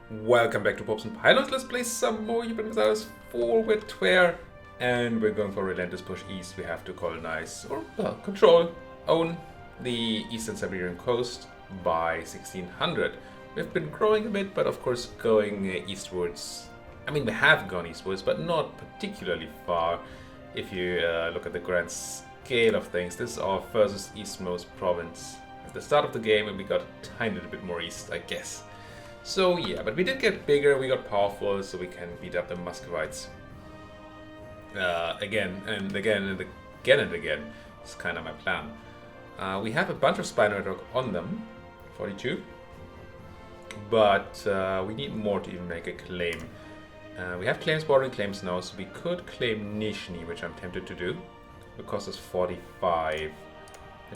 Welcome back to Pops and Pylons. Let's play some more Europa Universalis IV with Tver. And we're going for Relentless Push East. We have to colonize, or control, own the eastern Siberian coast by 1600. We've been growing a bit, but of course going eastwards. I mean, we have gone eastwards, but not particularly far. If you look at the grand scale of things, this is our furthest eastmost province. At the start of the game, and we got a tiny little bit more east, I guess. So yeah, but we did get bigger, we got powerful, so we can beat up the Muscovites. Again and again and again and again. It's kind of my plan. We have a bunch of spy network on them, 42. But we need more to even make a claim. We have claims, bordering claims now, so we could claim Nizhny, which I'm tempted to do. It would cost us 45. I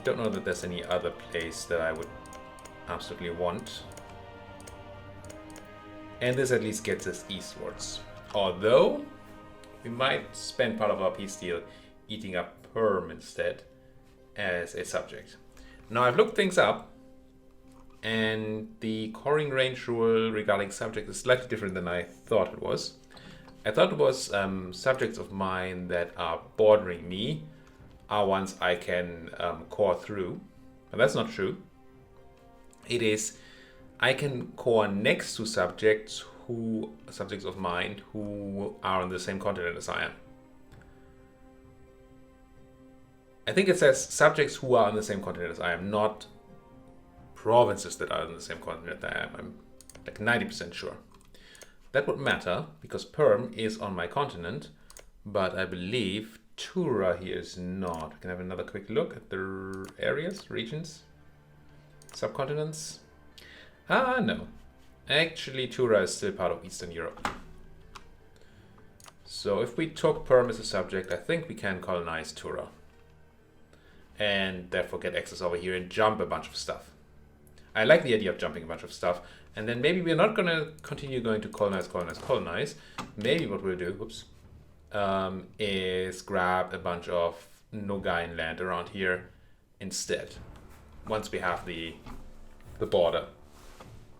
don't know that there's any other place that I would absolutely want. And this at least gets us eastwards. Although, we might spend part of our peace deal eating up Perm instead as a subject. Now I've looked things up, and the coring range rule regarding subjects is slightly different than I thought it was. I thought it was subjects of mine that are bordering me are ones I can core through. And that's not true. It is I can core next to subjects of mine who are on the same continent as I am. I think it says subjects who are on the same continent as I am, not provinces that are on the same continent that I am. I'm like 90% sure. That would matter because Perm is on my continent, but I believe Tura here is not. Can I have another quick look at the areas, regions, subcontinents? No. Actually, Tura is still part of Eastern Europe. So if we took Perm as a subject, I think we can colonize Tura. And therefore get access over here and jump a bunch of stuff. I like the idea of jumping a bunch of stuff. And then maybe we're not going to continue going to colonize. Maybe what we'll do, is grab a bunch of Nogain land around here instead. Once we have the border.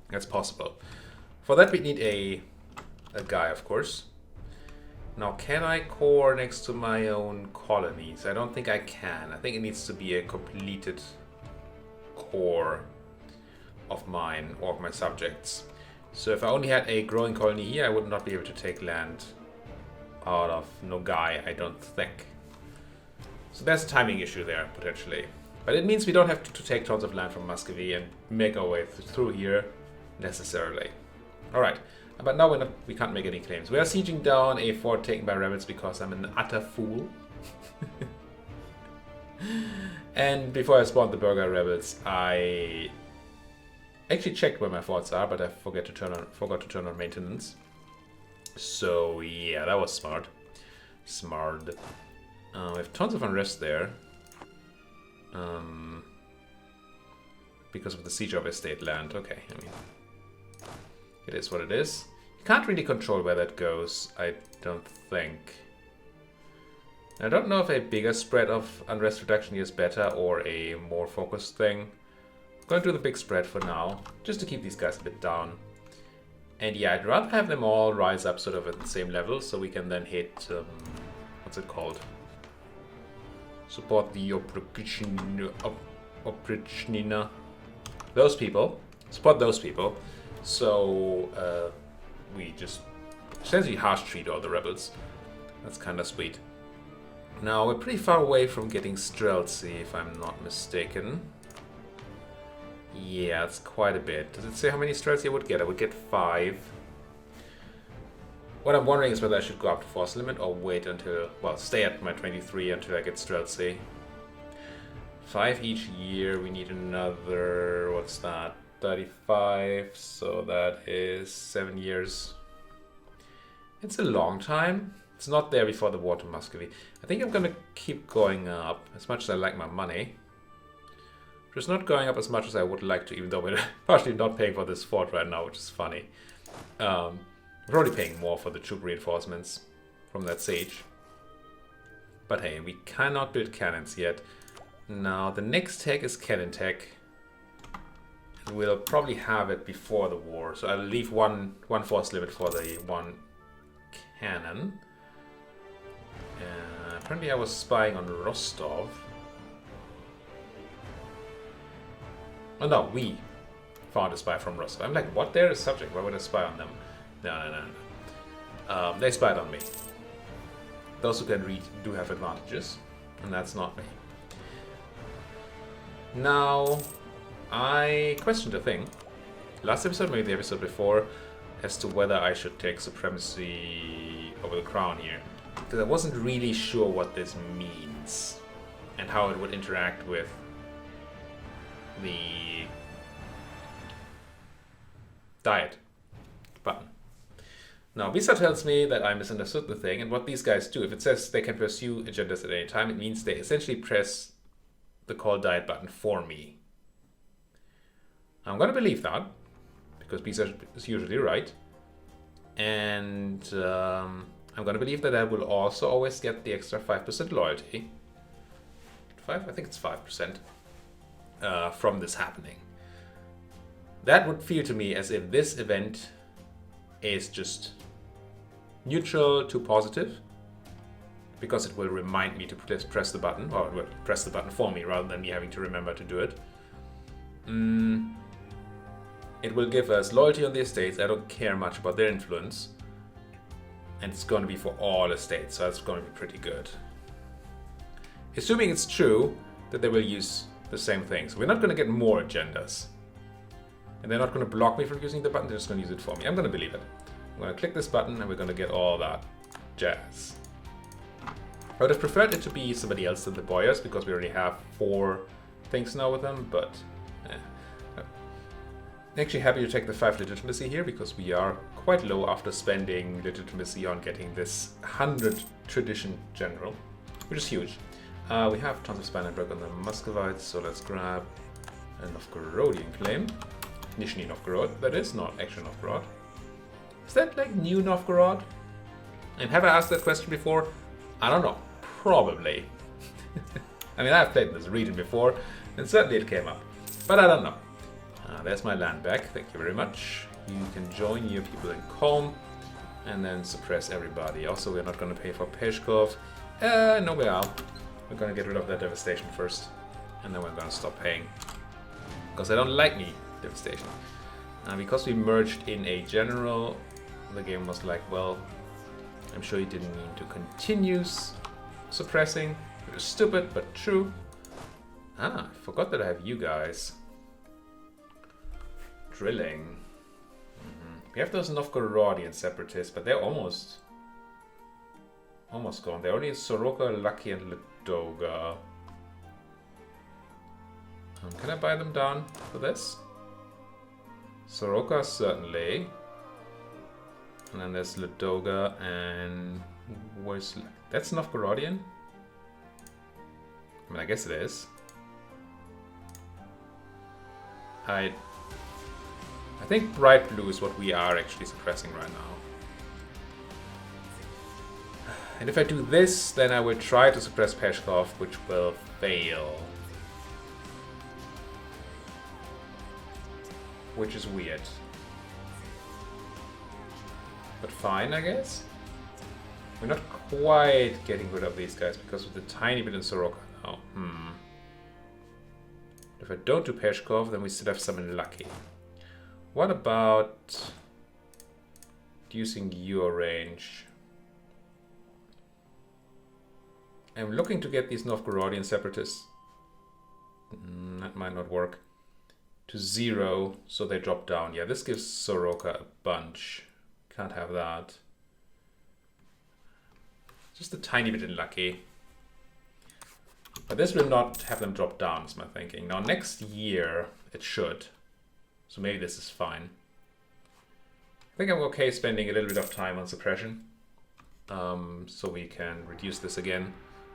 That's possible. For that we need a guy, of course. Now, can I core next to my own colonies? I don't think I can. I think it needs to be a completed core of mine or of my subjects. So if I only had a growing colony here, I would not be able to take land out of Nogai, I don't think. So there's a timing issue there, potentially. But it means we don't have to take tons of land from Muscovy and make our way through here necessarily. Alright, but now we can't make any claims. We are sieging down a fort taken by rebels because I'm an utter fool. And before I spawned the Burger rebels, I actually checked where my forts are, but I forgot to turn on maintenance. So yeah, that was smart. We have tons of unrest there. Because of the siege of estate land. Okay, I mean, it is what it is. You can't really control where that goes, I don't think. I don't know if a bigger spread of unrest reduction is better or a more focused thing. I'm going to do the big spread for now, just to keep these guys a bit down. And yeah, I'd rather have them all rise up sort of at the same level, so we can then hit, what's it called? Support the Oprichnina. Those people. Support those people. So we just essentially harsh treat all the rebels. That's kind of sweet. Now we're pretty far away from getting Streltsy, if I'm not mistaken. Yeah, it's quite a bit. Does it say how many Streltsy I would get? I would get 5. What I'm wondering is whether I should go up to force limit or wait until, well, stay at my 23 until I get Streltsy. 5 each year, we need another, what's that, 35, so that is 7 years. It's a long time. It's not there before the war to Muscovy. I think I'm gonna keep going up, as much as I like my money. Just not going up as much as I would like to, even though we're partially not paying for this fort right now, which is funny. We're probably paying more for the troop reinforcements from that siege. But hey, we cannot build cannons yet. Now, the next tech is cannon tech. we'll probably have it before the war. So I'll leave one force limit for the one cannon. Apparently I was spying on Rostov. Oh no, we found a spy from Rostov. I'm like, what? They're a subject. Why would I spy on them? No. They spied on me. Those who can read do have advantages, and that's not me. Now, I questioned a thing. Last episode, maybe the episode before, as to whether I should take supremacy over the crown here. Because I wasn't really sure what this means and how it would interact with the diet button. Now, Visa tells me that I misunderstood the thing, and what these guys do, if it says they can pursue agendas at any time, it means they essentially press the call diet button for me. I'm going to believe that, because Visa is usually right. And I'm going to believe that I will also always get the extra 5% loyalty. 5? I think it's 5% from this happening. That would feel to me as if this event is just neutral to positive, because it will remind me to press the button, or it will press the button for me rather than me having to remember to do it. It will give us loyalty on the estates. I don't care much about their influence. And it's going to be for all estates, so that's going to be pretty good. Assuming it's true that they will use the same things. We're not going to get more agendas. And they're not going to block me from using the button, they're just going to use it for me. I'm going to believe it. I'm going to click this button and we're going to get all that jazz. I would have preferred it to be somebody else than the Boyars, because we already have 4 things now with them, but actually happy to take the 5 legitimacy here, because we are quite low after spending legitimacy on getting this 100 tradition general, which is huge. We have tons of Spanenberg on the Muscovites, so let's grab a Novgorodian claim. Nizhny Novgorod, that is, not actual Novgorod. Is that like new Novgorod? And have I asked that question before? I don't know. Probably. I mean, I've played in this region before, and certainly it came up. But I don't know. There's my land back, thank you very much. You can join your people in Calm, and then suppress everybody. Also, we're not going to pay for Peshkov. No, we are. We're going to get rid of that devastation first, and then we're going to stop paying. Because I don't like me devastation. Because we merged in a general, the game was like, well, I'm sure you didn't mean to continue suppressing. It was stupid, but true. I forgot that I have you guys. Drilling. We have those Novgorodian separatists, but they're almost gone. They're only in Soroka, Lucky, and Ladoga. Can I buy them down for this? Soroka, certainly. And then there's Ladoga, and where's... That's Novgorodian? I mean, I guess it is. I think bright blue is what we are actually suppressing right now. And if I do this, then I will try to suppress Peshkov, which will fail. Which is weird. But fine, I guess. We're not quite getting rid of these guys because of the tiny bit in Soroka now. If I don't do Peshkov, then we still have some in Lucky. What about using your range? I'm looking to get these Novgorodian separatists. That might not work. To 0, so they drop down. Yeah, this gives Soroka a bunch. Can't have that. Just a tiny bit in Lucky. But this will not have them drop down, is my thinking. Now, next year, it should. So maybe this is fine. I think I'm okay spending a little bit of time on suppression. So we can reduce this again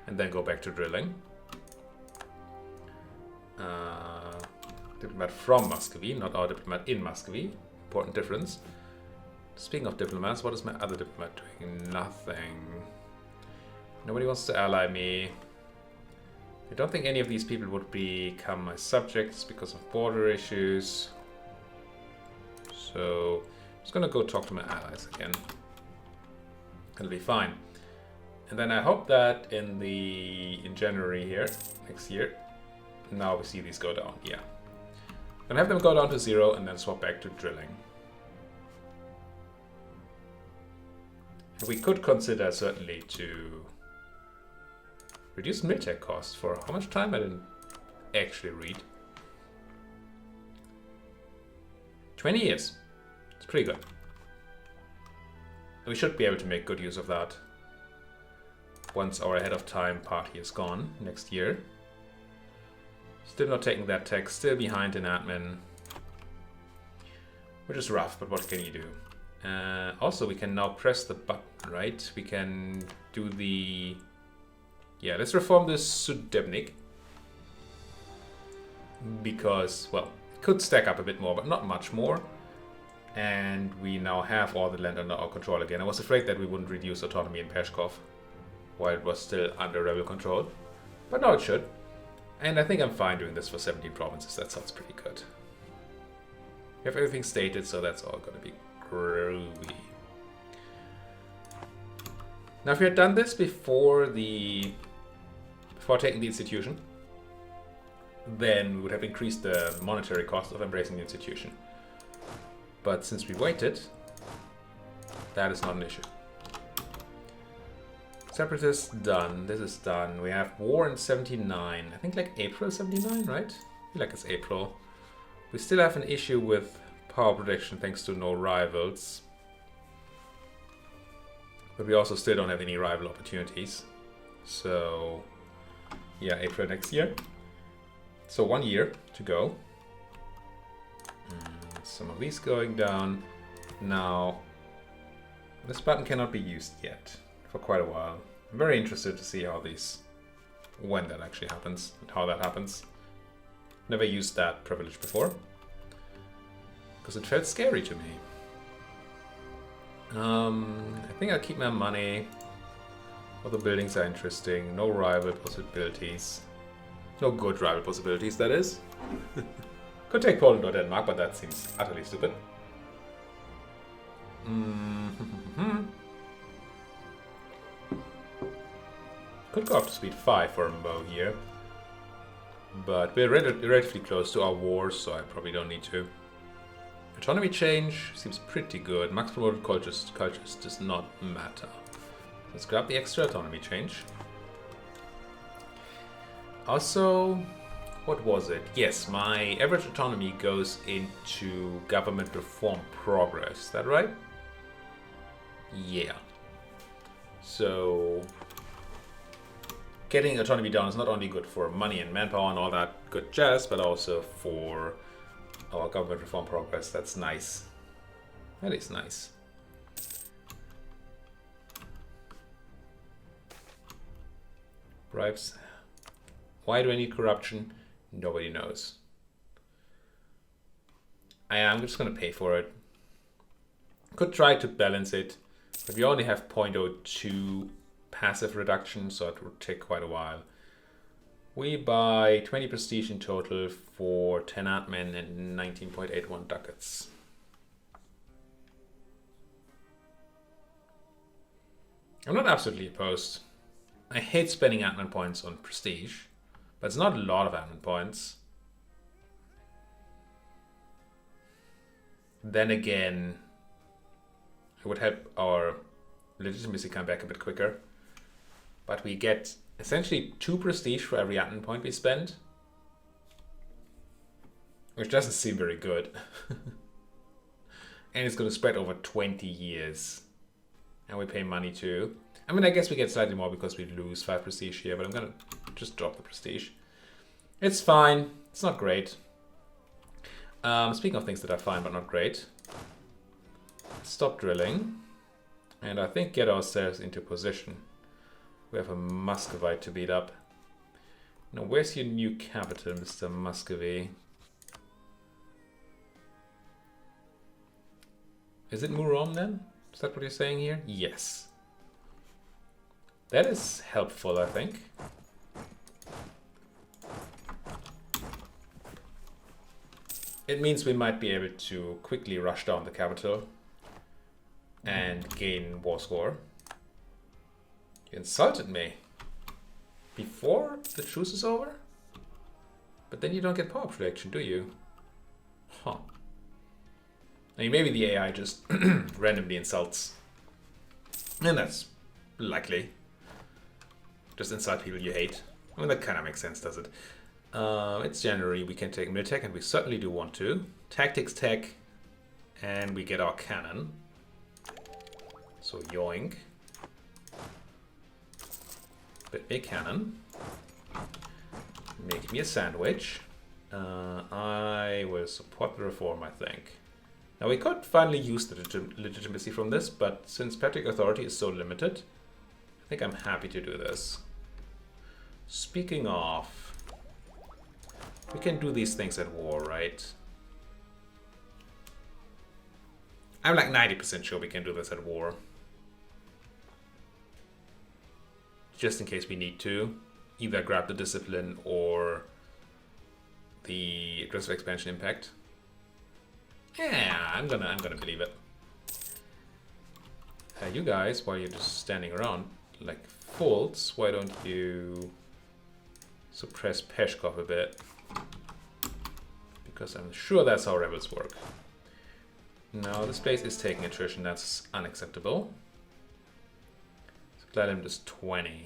and then go back to drilling. Diplomat from Muscovy, not our diplomat in Muscovy. Important difference. Speaking of diplomats, what is my other diplomat doing? Nothing. Nobody wants to ally me. I don't think any of these people would become my subjects because of border issues. So I'm just gonna go talk to my allies again. It'll be fine. And then I hope that in January here, next year, now we see these go down. Yeah. Gonna have them go down to 0 and then swap back to drilling. We could consider certainly to reduce militech costs for how much time? I didn't actually read. 20 years. It's pretty good. We should be able to make good use of that once our ahead of time party is gone next year. Still not taking that tech, still behind in admin. Which is rough, but what can you do? Also, we can now press the button, right? We can do the... Yeah, let's reform this Sudebnik. Because, well, it could stack up a bit more, but not much more. And we now have all the land under our control again. I was afraid that we wouldn't reduce autonomy in Peshkov while it was still under rebel control. But now it should. And I think I'm fine doing this for 17 provinces. That sounds pretty good. We have everything stated, so that's all going to be groovy. Now, if we had done this before taking the institution, then we would have increased the monetary cost of embracing the institution. But since we waited, that is not an issue. Separatists done. This is done. We have war in 79. I think like April 79, right? I feel like it's April. We still have an issue with power protection thanks to no rivals. But we also still don't have any rival opportunities. So, yeah, April next year. So 1 year to go. Some of these going down. Now, this button cannot be used yet for quite a while. I'm very interested to see when that actually happens and how that happens. Never used that privilege before because it felt scary to me. I think I'll keep my money. All the buildings are interesting. No rival possibilities. No good rival possibilities, that is. Could take Poland or Denmark, but that seems utterly stupid. Could go up to speed 5 for a Mo here. But we're relatively close to our wars, so I probably don't need to. Autonomy change seems pretty good. Max promoted cultures does not matter. Let's grab the extra autonomy change. Also, what was it? Yes, my average autonomy goes into government reform progress. Is that right? Yeah. So, getting autonomy down is not only good for money and manpower and all that good jazz, but also for our government reform progress. That's nice. That is nice. Bribes. Why do I need corruption? Nobody knows. I'm just going to pay for it. Could try to balance it, but we only have 0.02 passive reduction, so it would take quite a while. We buy 20 prestige in total for 10 admin and 19.81 ducats. I'm not absolutely opposed. I hate spending admin points on prestige, but it's not a lot of admin points. Then again, it would help our legitimacy come back a bit quicker. But we get essentially 2 prestige for every admin point we spend, which doesn't seem very good. And it's going to spread over 20 years. And we pay money too. I mean, I guess we get slightly more because we lose 5 prestige here, but I'm going to just drop the prestige. It's fine. It's not great. Speaking of things that are fine but not great, stop drilling. And I think get ourselves into position. We have a Muscovite to beat up. Now, where's your new capital, Mr. Muscovy? Is it Murom then? Is that what you're saying here? Yes. That is helpful, I think. It means we might be able to quickly rush down the capital and gain war score. You insulted me before the truce is over? But then you don't get power protection, do you? Huh. I mean, maybe the AI just randomly insults. And that's likely. Just insult people you hate. I mean, that kind of makes sense, does it? It's January, we can take mid-tech, and we certainly do want to. Tactics tech, and we get our cannon. So yoink. But big cannon. Make me a sandwich. I will support the reform, I think. Now we could finally use the legitimacy from this, but since Patrick authority is so limited, I think I'm happy to do this. Speaking of, we can do these things at war, right? I'm like 90% sure we can do this at war. Just in case we need to. Either grab the discipline or the aggressive expansion impact. Yeah, I'm gonna believe it. You guys, while you're just standing around like fools, why don't you suppress Peshkov a bit? Because I'm sure that's how rebels work. Now this place is taking attrition, that's unacceptable. Supply limit is 20.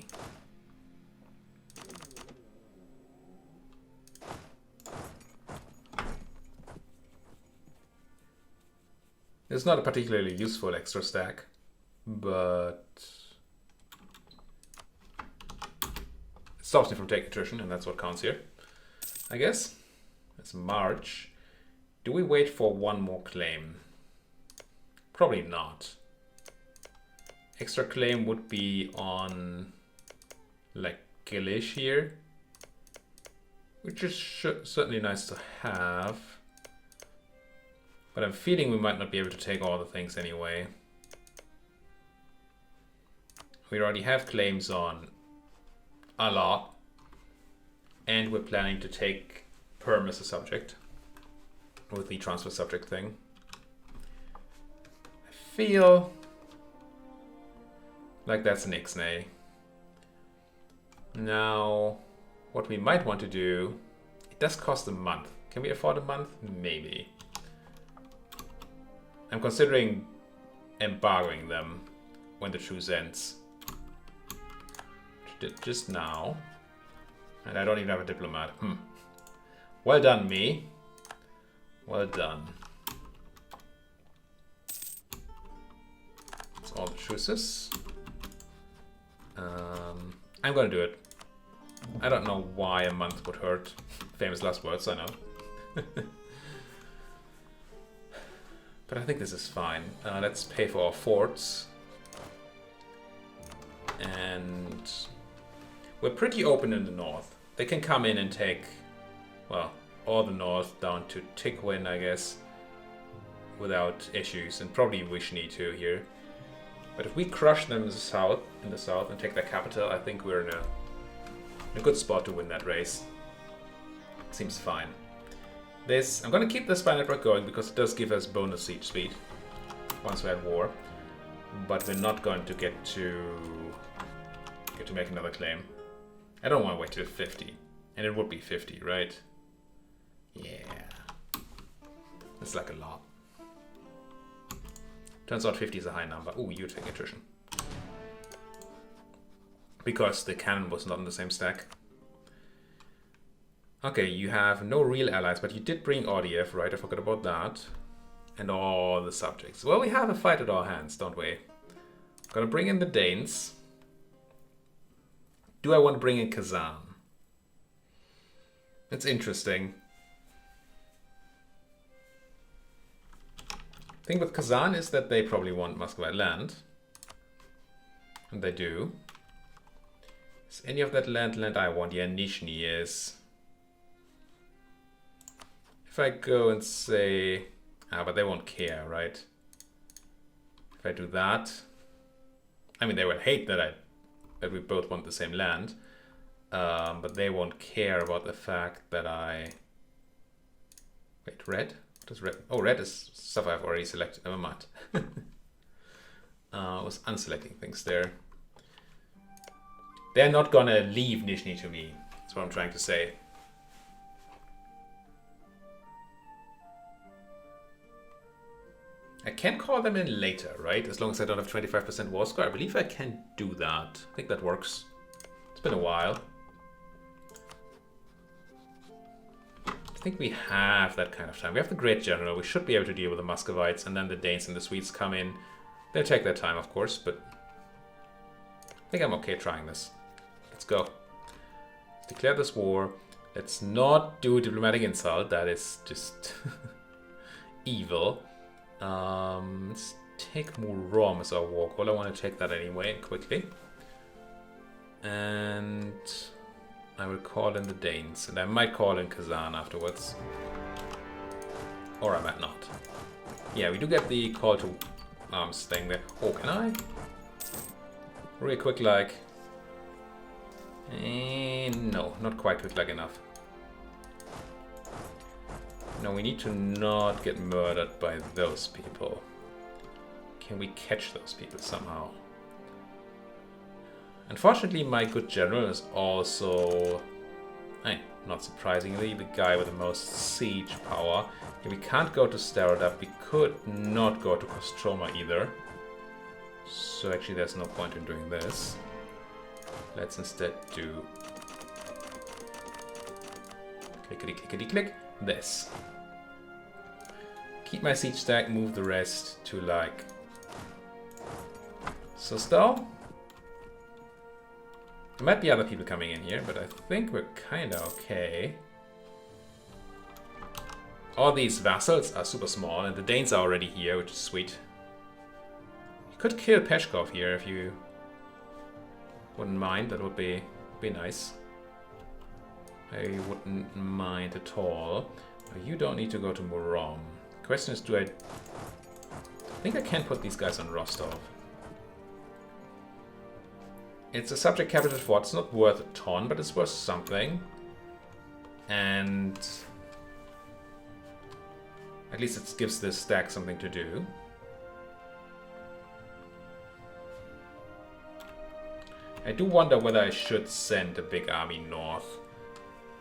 It's not a particularly useful extra stack, but it stops me from taking attrition, and that's what counts here, I guess. It's March. Do we wait for one more claim? Probably not. Extra claim would be on like Gilish here, which is certainly nice to have. But I'm feeling we might not be able to take all the things anyway. We already have claims on a lot. And we're planning to take Perm as a subject. With the transfer subject thing. I feel like that's an Ixnay. Now, what we might want to do, it does cost a month. Can we afford a month? Maybe. I'm considering embargoing them when the truce ends. Just now. And I don't even have a diplomat. Well done, me. Well done. That's all the truces. I'm gonna do it. I don't know why a month would hurt. Famous last words, I know. But I think this is fine. Let's pay for our forts. And we're pretty open in the north. They can come in and take, well, all the north down to Tikwin, I guess, without issues, and probably Vishny too here. But if we crush them in the south, and take their capital, I think we're in a good spot to win that race. Seems fine. I'm going to keep the spy network going because it does give us bonus siege speed once we're at war, but we're not going to get to make another claim. I don't want to wait till 50, and it would be 50, right? Yeah, it's like a lot. Turns out 50 is a high number. Ooh, you take attrition because the cannon was not in the same stack. Okay, you have no real allies, but you did bring RDF, right? I forgot about that. And all the subjects. Well, we have a fight at our hands, don't we? Gonna bring in the Danes. Do I want to bring in Kazan? It's interesting. Thing with Kazan is that they probably want Muscovy land. And they do. Is any of that land I want? Yeah, Nizhny is. If I go and say, but they won't care, right? If I do that, I mean, they will hate that we both want the same land, but they won't care about the fact that I Wait, red? What is red? Oh, red is stuff I've already selected. Never mind. I was unselecting things there. They're not gonna leave Nizhny to me. That's what I'm trying to say. I can call them in later, right? As long as I don't have 25% war score. I believe I can do that. I think that works. It's been a while. I think we have that kind of time. We have the Great General. We should be able to deal with the Muscovites, and then the Danes and the Swedes come in. They'll take their time, of course, but I think I'm okay trying this. Let's go. Let's declare this war. Let's not do a diplomatic insult. That is just evil. Let's take Murom as our war call. I want to take that anyway, quickly. And I will call in the Danes, and I might call in Kazan afterwards. Or I might not. Yeah, we do get the call to arms thing there. Oh, can I? Really quick like. No, not quite quick like enough. No, we need to not get murdered by those people. Can we catch those people somehow? Unfortunately, my good general is also, not surprisingly, the guy with the most siege power. Okay, we can't go to Starodub. We could not go to Kostroma either. So actually there's no point in doing this. Let's instead do clickety clickety click this. Keep my siege stack, move the rest to like Sostal. There might be other people coming in here, but I think we're kind of okay. All these vassals are super small, and the Danes are already here, which is sweet. You could kill Peshkov here if you wouldn't mind. That would be nice. I wouldn't mind at all. You don't need to go to Murom. The question is, I think I can put these guys on Rostov. It's a subject capital fort. It's not worth a ton, but it's worth something. And at least it gives this stack something to do. I do wonder whether I should send a big army north.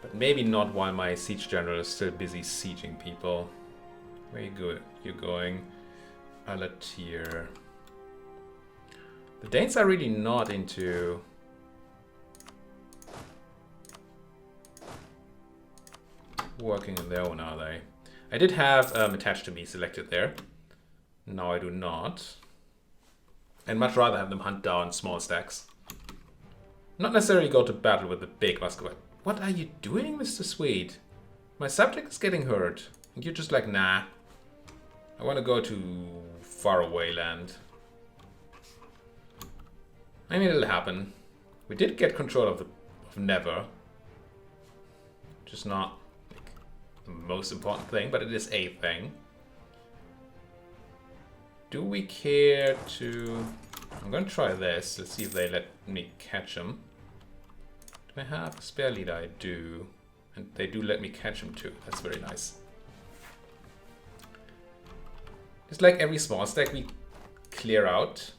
But maybe not while my siege general is still busy sieging people. Where you going? Alatir. The Danes are really not into working on their own, are they? I did have attached to me selected there. Now I do not. I'd much rather have them hunt down small stacks. Not necessarily go to battle with the big Muscovy. What are you doing, Mr. Swede? My subject is getting hurt. And you're just like, nah. I want to go to faraway land. I mean, it'll happen. We did get control of Never. Which is not like, the most important thing, but it is a thing. Do we care to... I'm going to try this. Let's see if they let me catch him. Do I have a spare leader? I do. And they do let me catch him too. That's very nice. It's like every small stack we clear out,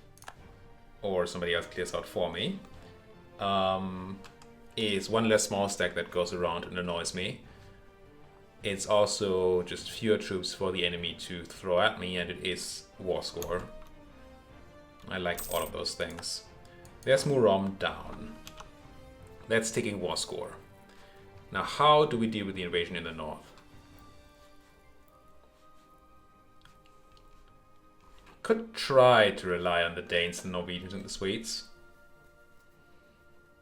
or somebody else clears out for me, is one less small stack that goes around and annoys me. It's also just fewer troops for the enemy to throw at me, and it is war score. I like all of those things. There's Murom down. That's taking war score. Now, how do we deal with the invasion in the north? Could try to rely on the Danes, the Norwegians, and the Swedes.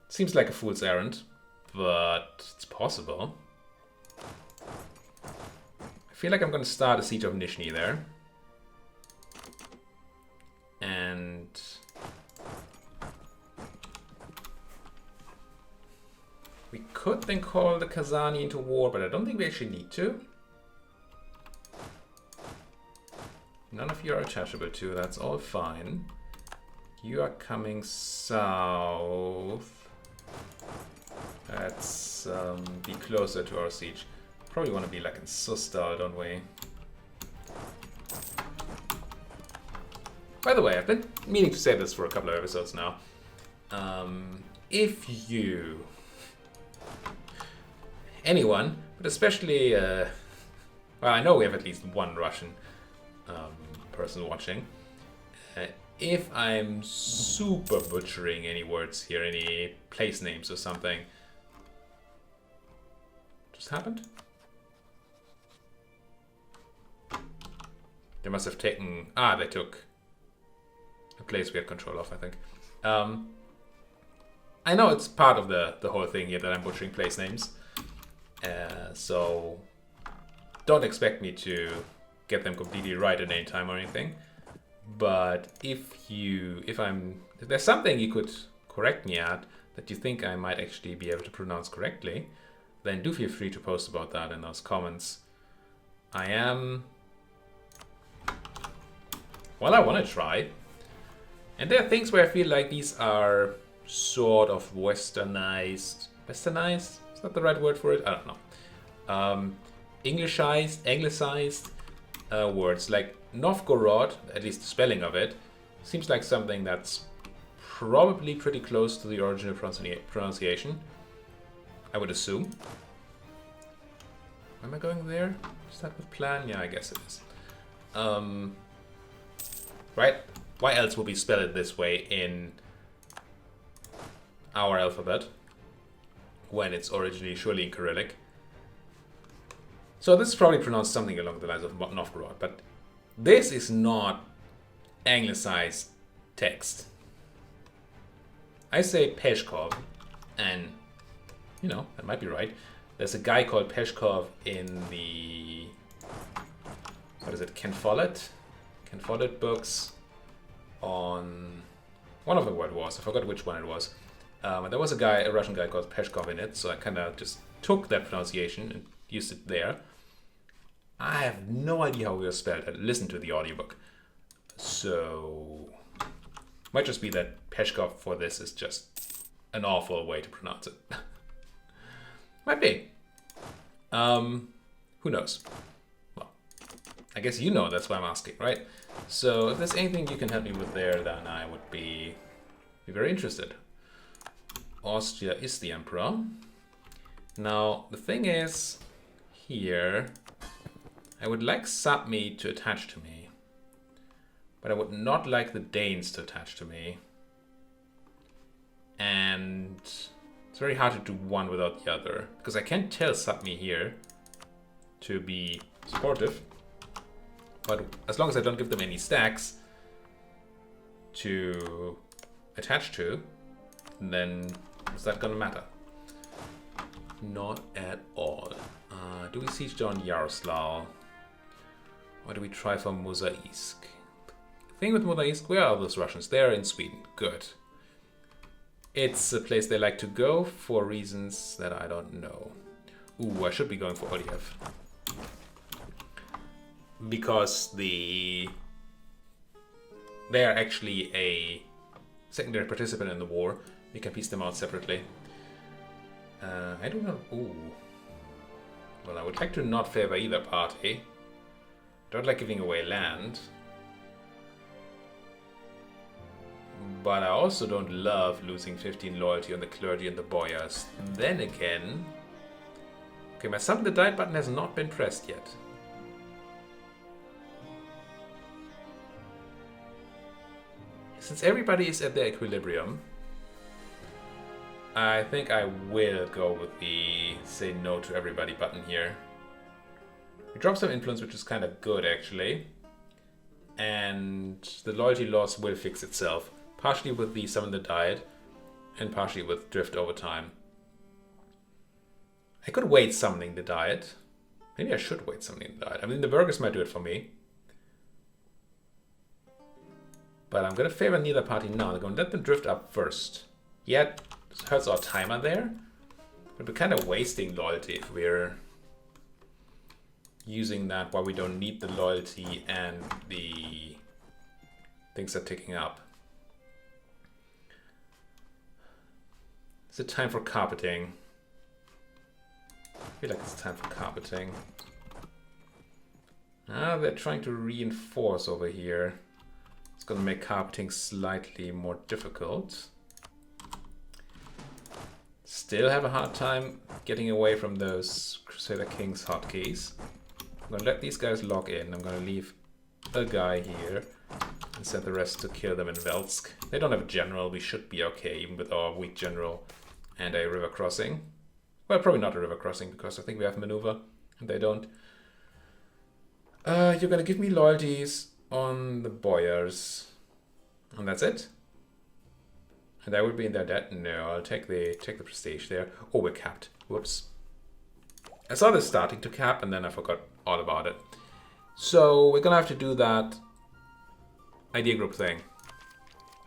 Seems like a fool's errand, but it's possible. I feel like I'm going to start a siege of Nizhny there. And we could then call the Kazani into war, but I don't think we actually need to. None of you are attachable to, that's all fine. You are coming south. Let's be closer to our siege. Probably want to be like in Sus style, don't we? By the way, I've been meaning to say this for a couple of episodes now. If you... anyone, but especially... well, I know we have at least one Russian person watching. If I'm super butchering any words here, any place names or something... Just happened? They must have taken... Ah, they took a place we had control of, I think. I know it's part of the whole thing here that I'm butchering place names. So don't expect me to get them completely right at any time or anything. But if there's something you could correct me at that you think I might actually be able to pronounce correctly, then do feel free to post about that in those comments. Well, I want to try. And there are things where I feel like these are sort of westernized. Westernized? Is that the right word for it? I don't know. Anglicized words. Like Novgorod, at least the spelling of it, seems like something that's probably pretty close to the original pronunciation. I would assume. Am I going there? Is that with plan? Yeah, I guess it is. Right? Why else would we spell it this way in our alphabet when it's originally surely in Cyrillic? So this is probably pronounced something along the lines of Novgorod, but this is not anglicized text. I say Peshkov, and you know, that might be right. There's a guy called Peshkov in the, what is it, Ken Follett books on one of the World Wars. I forgot which one it was. And there was a Russian guy called Peshkov in it, so I kind of just took that pronunciation and used it there. I have no idea how it was spelled. I listened to the audiobook. So, might just be that Peshkov for this is just an awful way to pronounce it. Might be. Who knows? Well, I guess you know, that's why I'm asking, right? So if there's anything you can help me with there, then I would be very interested. Austria is the emperor. Now, the thing is, here, I would like Sapmi to attach to me. But I would not like the Danes to attach to me. And it's very hard to do one without the other. Because I can't tell Sapmi here to be supportive. But as long as I don't give them any stacks to attach to, then is that gonna matter? Not at all. Do we siege down Yaroslavl? Or do we try for Mozaisk? The thing with Mozaisk, where are those Russians? They're in Sweden. Good. It's a place they like to go for reasons that I don't know. Ooh, I should be going for Oliev. Because they are actually a secondary participant in the war. We can piece them out separately. I don't know. Ooh. Well, I would like to not favor either party. Don't like giving away land. But I also don't love losing 15 loyalty on the clergy and the boyars. Then again... Okay, my Summon the Died button has not been pressed yet. Since everybody is at their equilibrium, I think I will go with the say no to everybody button here. We drop some influence, which is kind of good actually. And the loyalty loss will fix itself. Partially with the Summon the Died, and partially with Drift over time. I could wait Summoning the Died. Maybe I should wait Summoning the Died. I mean, the burgers might do it for me. But I'm going to favor neither party now. I'm going to let them drift up first. Yet, this hurts our timer there. But we're kind of wasting loyalty if we're using that while we don't need the loyalty and the things are ticking up. Is it time for carpeting? feel like it's time for carpeting. Ah, they're trying to reinforce over here. It's gonna make carpeting slightly more difficult. Still have a hard time getting away from those Crusader Kings hotkeys. I'm gonna let these guys log in. I'm gonna leave a guy here and send the rest to kill them in Velsk. They don't have a general. We should be okay, even with our weak general and a river crossing. Well, probably not a river crossing, because I think we have maneuver and they don't. You're gonna give me loyalties on the boyars, and that's it. And that would be in their debt. No, I'll take the prestige there. Oh, we're capped. Whoops. I saw this starting to cap, and then I forgot all about it. So we're gonna have to do that idea group thing.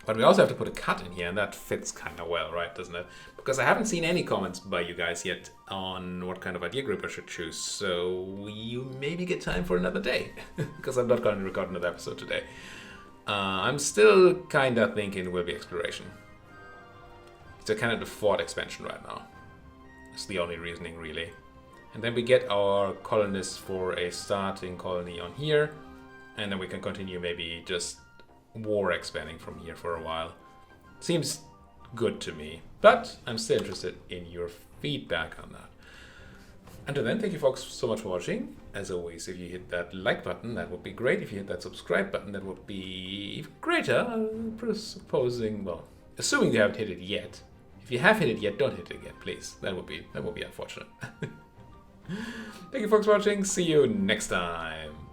But we also have to put a cut in here, and that fits kind of well, right, doesn't it? Because I haven't seen any comments by you guys yet on what kind of idea group I should choose. So you maybe get time for another day, because I'm not going to record another episode today. I'm still kind of thinking it will be exploration. It's a kind of the fort expansion right now. It's the only reasoning, really. And then we get our colonists for a starting colony on here, and then we can continue maybe just war expanding from here for a while. Seems good to me, but I'm still interested in your feedback on that. Until then, thank you folks so much for watching. As always, if you hit that like button, that would be great. If you hit that subscribe button, that would be even greater. Assuming you haven't hit it yet. If you have hit it yet, don't hit it yet, please. That would be unfortunate. Thank you folks for watching. See you next time.